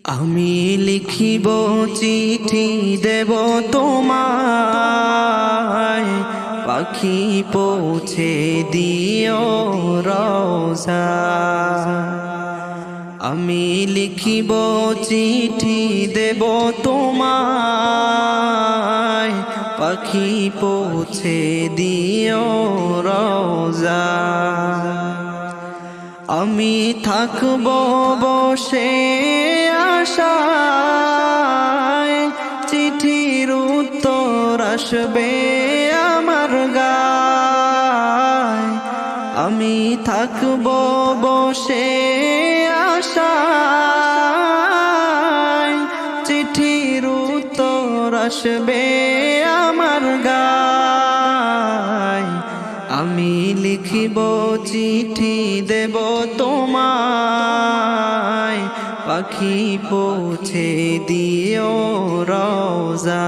আমি লিখিব চিঠি দেব তোমায়, পাখি পৌঁছে দিও রওজা। আমি লিখিব চিঠি দেব তোমায়, পাখি পৌঁছে দিও রওজা। আমি থাকব বসে আশায়, চিঠির উত্তর আসবে আমার গায়। আমি থাকব বসে আশায়, চিঠির উত্তর আসবে আমার গায়। আমি লিখিব চিঠি দেব তোমায়, পাখি পৌঁছে দিও রওজা।